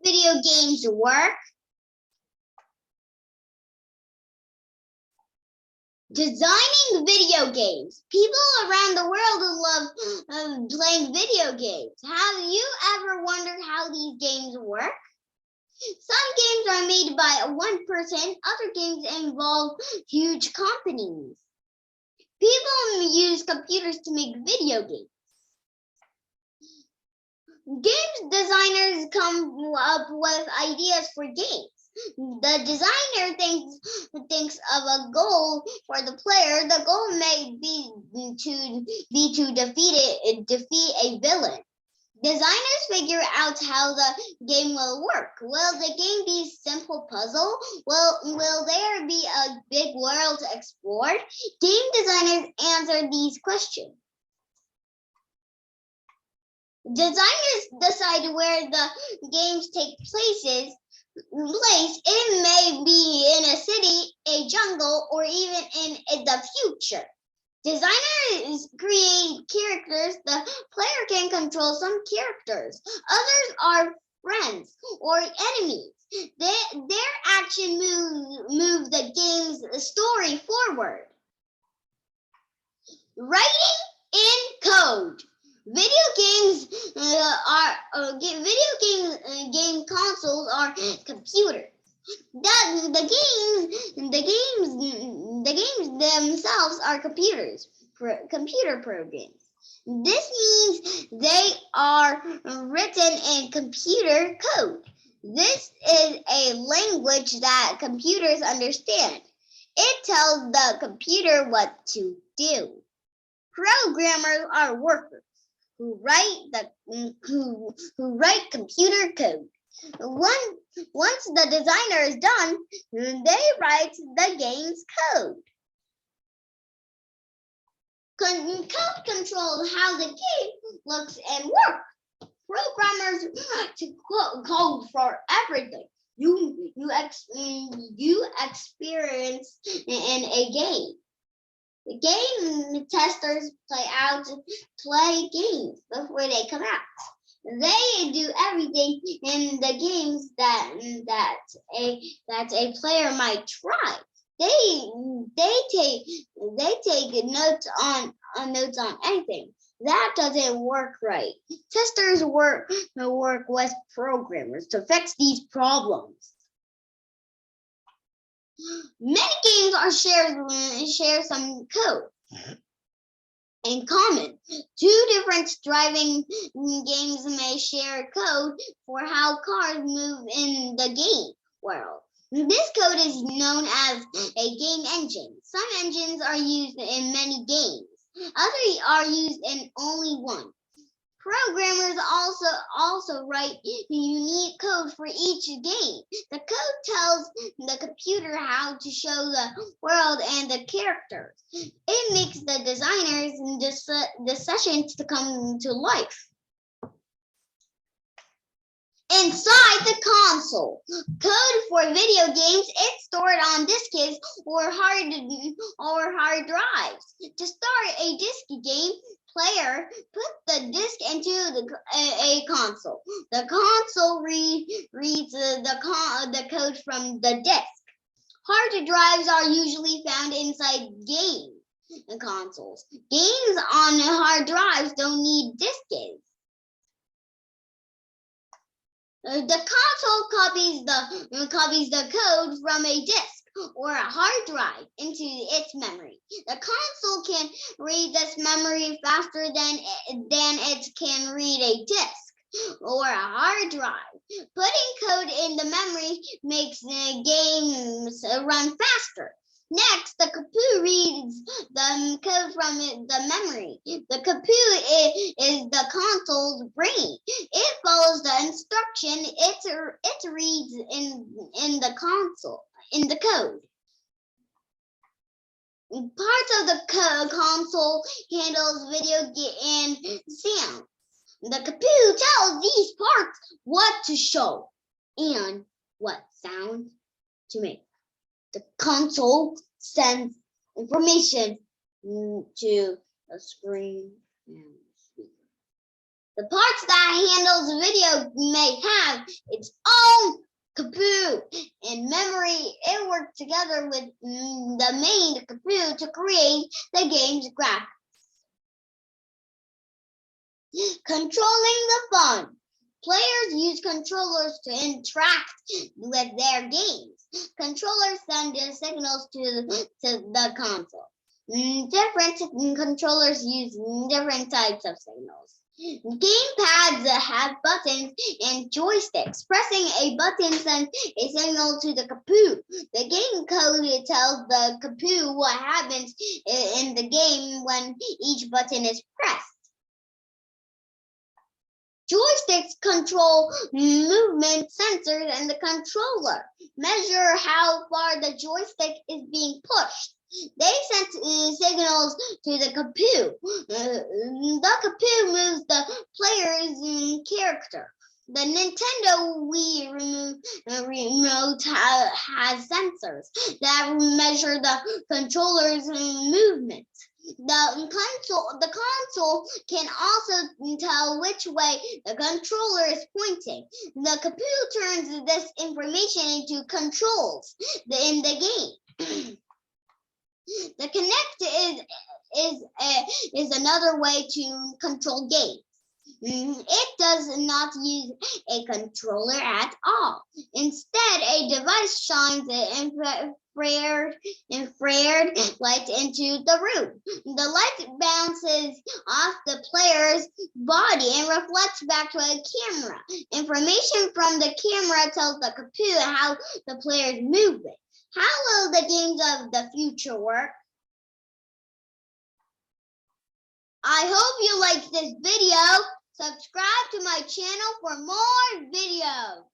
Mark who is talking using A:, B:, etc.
A: Video games work. Designing video games. People around the world love playing video games. Have you ever wondered how these games work? Some games are made by one person, other games involve huge companies. People use computers to make video games. Games designers come up with ideas for games. The designer thinks of a goal for the player. The goal may be to defeat a villain. Designers figure out how the game will work. Will the game be a simple puzzle? Will there be a big world to explore? Game designers answer these questions. Designers decide where the games take place. It may be in a city, a jungle, or even in the future. Designers create characters. The player can control some characters. Others are friends or enemies. Their action move the game's story forward. Writing in code. Video game consoles are computers. The games themselves are computer programs. This means they are written in computer code. This is a language that computers understand. It tells the computer what to do. Programmers are workers who write computer code. Once the designer is done, they write the game's code. Code controls how the game looks and works. Programmers write code for everything you experience in a game. The game testers play games before they come out. They do everything in the games that a player might try. They take notes on anything that doesn't work right. Testers work with programmers to fix these problems. Many games share some code in common. Two different driving games may share code for how cars move in the game world. This code is known as a game engine. Some engines are used in many games. Others are used in only one. Programmers also write unique code for each game. The code tells the computer how to show the world and the characters. It makes the designers' decisions to come to life. Inside the console, code for video games is stored on disks or hard drives. To start a disc game, player put the disc into a console. The console reads the code from the disc. Hard drives are usually found inside game consoles. Games on hard drives don't need disks. The console copies the code from a disk or a hard drive into its memory. The console can read this memory faster than it can read a disk or a hard drive. Putting code in the memory makes the games run faster. Next, the computer reads the code from the memory. The computer is the console's brain. It follows the instruction it reads in the code. Parts of the console handles video and sound. The computer tells these parts what to show and what sound to make. The console sends information to a screen and speaker. The parts that handles video may have its own Kapoo. In memory, it worked together with the main Kapoo to create the game's graphics. Controlling the fun. Players use controllers to interact with their games. Controllers send signals to the console. Different controllers use different types of signals. Gamepads have buttons and joysticks. Pressing a button sends a signal to the Kapoo. The game code tells the Kapoo what happens in the game when each button is pressed. Joysticks control movement sensors, and the controller measure how far the joystick is being pushed. They send signals to the Kapoo. The Kapoo moves the player's character. The Nintendo Wii remote has sensors that measure the controller's movement. The console can also tell which way the controller is pointing. The Kapoo turns this information into controls in the game. The Kinect is another way to control games. It does not use a controller at all. Instead, a device shines an infrared light into the room. The light bounces off the player's body and reflects back to a camera. Information from the camera tells the Kapoo how the player is moving. How will the games of the future work? I hope you liked this video. Subscribe to my channel for more videos.